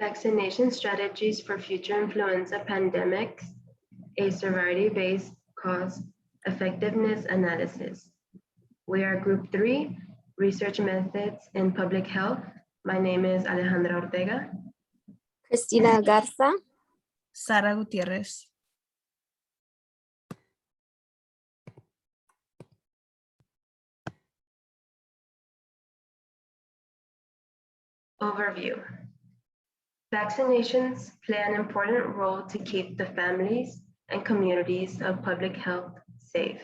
Vaccination strategies for future influenza pandemics, a severity-based cost effectiveness analysis. We are Group 3, Research Methods in Public Health. My name is Alejandra Ortega. Cristina Garza. Sara Gutierrez. Overview. Vaccinations play an important role to keep the families and communities of public health safe.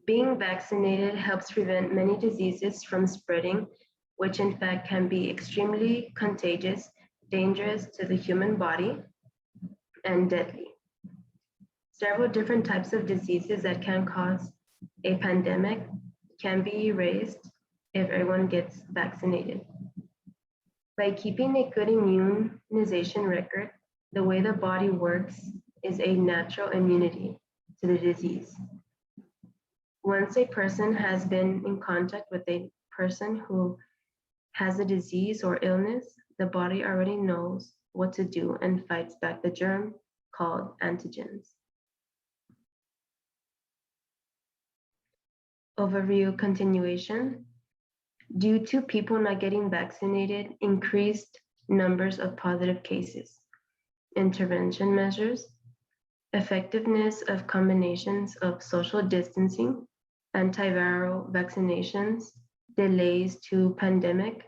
Being vaccinated helps prevent many diseases from spreading, which in fact can be extremely contagious, dangerous to the human body, and deadly. Several different types of diseases that can cause a pandemic can be erased if everyone gets vaccinated. By keeping a good immunization record, the way the body works is a natural immunity to the disease. Once a person has been in contact with a person who has a disease or illness, the body already knows what to do and fights back the germ called antigens. Overview continuation. Due to people not getting vaccinated, increased numbers of positive cases, intervention measures, effectiveness of combinations of social distancing, antiviral vaccinations, delays to pandemic,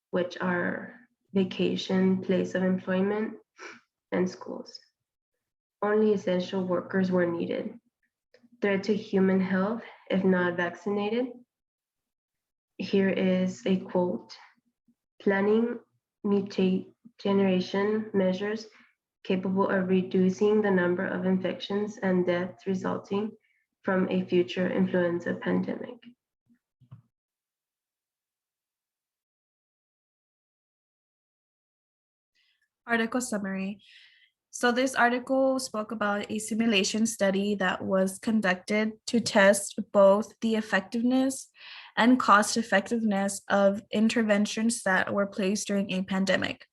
which are vacation, place of employment, and schools. Only essential workers were needed. Threat to human health if not vaccinated. Here is a quote: planning mutate generation measures capable of reducing the number of infections and deaths resulting from a future influenza pandemic. Article summary. So this article spoke about a simulation study that was conducted to test both the effectiveness and cost effectiveness of interventions that were placed during a pandemic.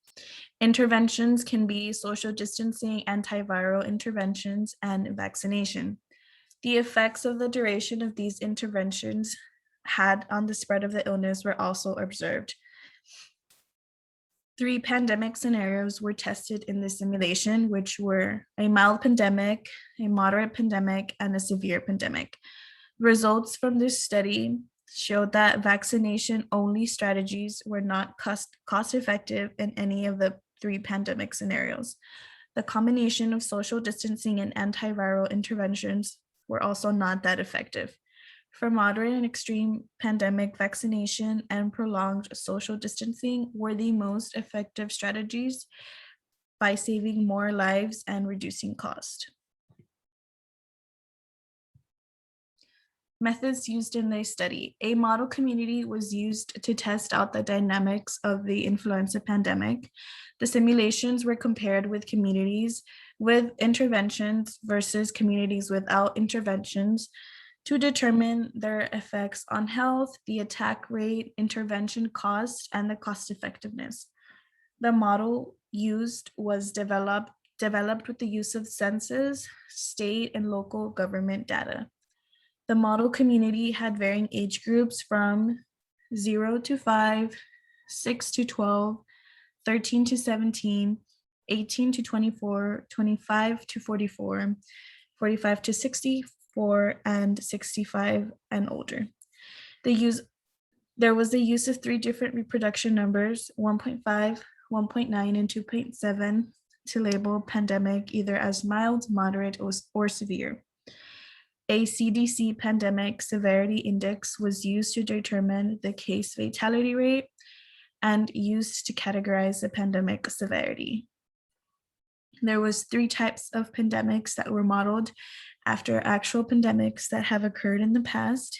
Interventions can be social distancing, antiviral interventions, and vaccination. The effects of the duration of these interventions had on the spread of the illness were also observed. 3 pandemic scenarios were tested in the simulation, which were a mild pandemic, a moderate pandemic, and a severe pandemic. Results from this study showed that vaccination-only strategies were not cost-effective in any of the 3 pandemic scenarios. The combination of social distancing and antiviral interventions were also not that effective. For moderate and extreme pandemic, vaccination and prolonged social distancing were the most effective strategies by saving more lives and reducing cost. Methods used in the study. A model community was used to test out the dynamics of the influenza pandemic. The simulations were compared with communities with interventions versus communities without interventions to determine their effects on health, the attack rate, intervention cost, and the cost effectiveness. The model used was developed with the use of census, state, and local government data. The model community had varying age groups from 0 to 5, 6 to 12, 13 to 17, 18 to 24, 25 to 44, 45 to 64, and 65 and older. There was the use of 3 different reproduction numbers, 1.5, 1.9, and 2.7, to label pandemic either as mild, moderate, or severe. A CDC pandemic severity index was used to determine the case fatality rate and used to categorize the pandemic severity. There was 3 types of pandemics that were modeled after actual pandemics that have occurred in the past.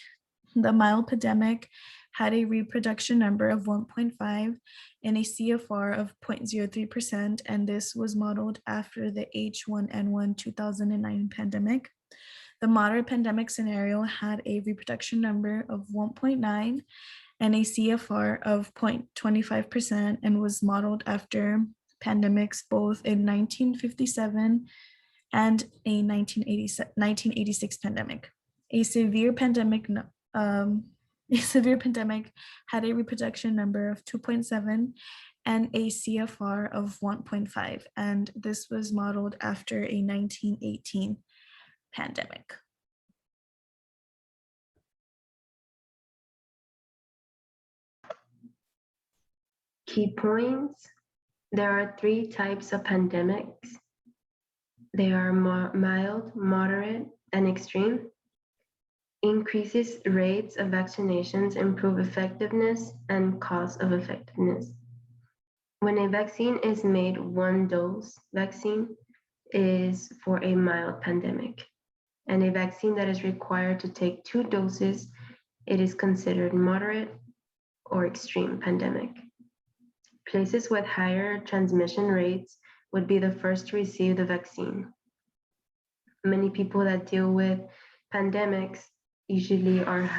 The mild pandemic had a reproduction number of 1.5 and a CFR of 0.03%, and this was modeled after the H1N1 2009 pandemic. The moderate pandemic scenario had a reproduction number of 1.9 and a CFR of 0.25% and was modeled after pandemics, both in 1957 and a 1986 pandemic. A severe pandemic a severe pandemic had a reproduction number of 2.7 and a CFR of 1.5, and this was modeled after a 1918 pandemic. Key points. There are 3 types of pandemics. They are mild, moderate, and extreme. Increases rates of vaccinations improve effectiveness and cost of effectiveness. When a vaccine is made, 1 dose vaccine is for a mild pandemic, and a vaccine that is required to take 2 doses, it is considered moderate or extreme pandemic. Places with higher transmission rates would be the first to receive the vaccine. Many people that deal with pandemics usually are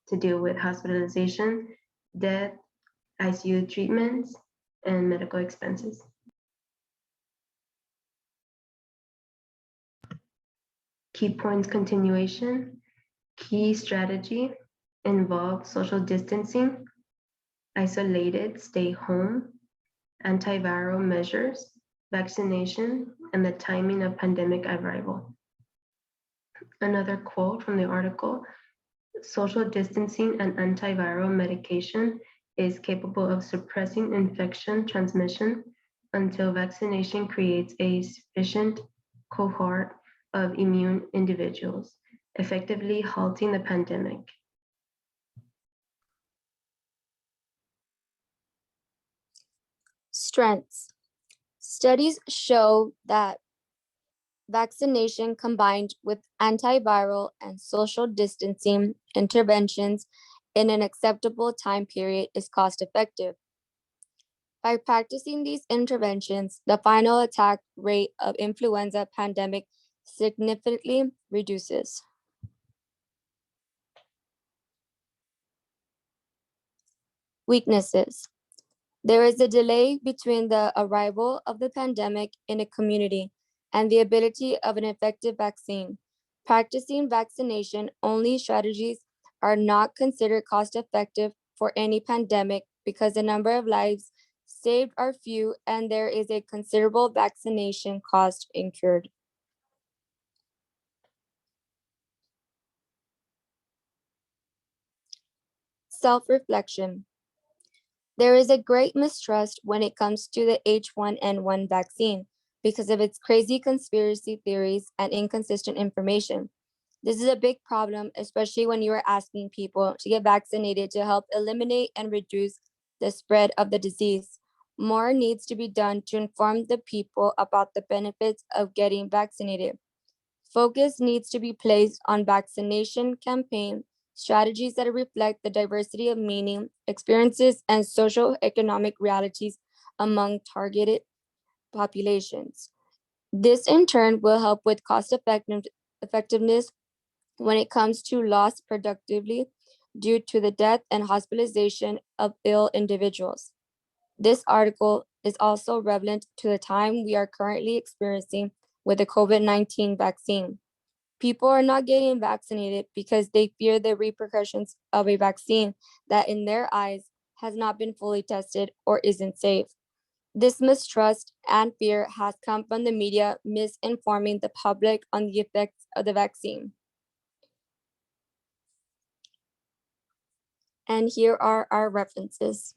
to deal with hospitalization, death, ICU treatments, and medical expenses. Key points continuation. Key strategy involves social distancing, isolated, stay home, antiviral measures, vaccination, and the timing of pandemic arrival. Another quote from the article, social distancing and antiviral medication is capable of suppressing infection transmission until vaccination creates a sufficient cohort of immune individuals, effectively halting the pandemic. Strengths. Studies show that vaccination combined with antiviral and social distancing interventions in an acceptable time period is cost effective. By practicing these interventions, the final attack rate of influenza pandemic significantly reduces. Weaknesses. There is a delay between the arrival of the pandemic in a community and the ability of an effective vaccine. Practicing vaccination-only strategies are not considered cost-effective for any pandemic because the number of lives saved are few and there is a considerable vaccination cost incurred. Self-reflection. There is a great mistrust when it comes to the H1N1 vaccine because of its crazy conspiracy theories and inconsistent information. This is a big problem, especially when you are asking people to get vaccinated to help eliminate and reduce the spread of the disease. More needs to be done to inform the people about the benefits of getting vaccinated. Focus needs to be placed on vaccination campaign strategies that reflect the diversity of meaning, experiences, and social economic realities among targeted populations. This in turn will help with cost effectiveness when it comes to loss productively due to the death and hospitalization of ill individuals. This article is also relevant to the time we are currently experiencing with the COVID-19 vaccine. People are not getting vaccinated because they fear the repercussions of a vaccine that in their eyes has not been fully tested or isn't safe. This mistrust and fear has come from the media misinforming the public on the effects of the vaccine. And here are our references.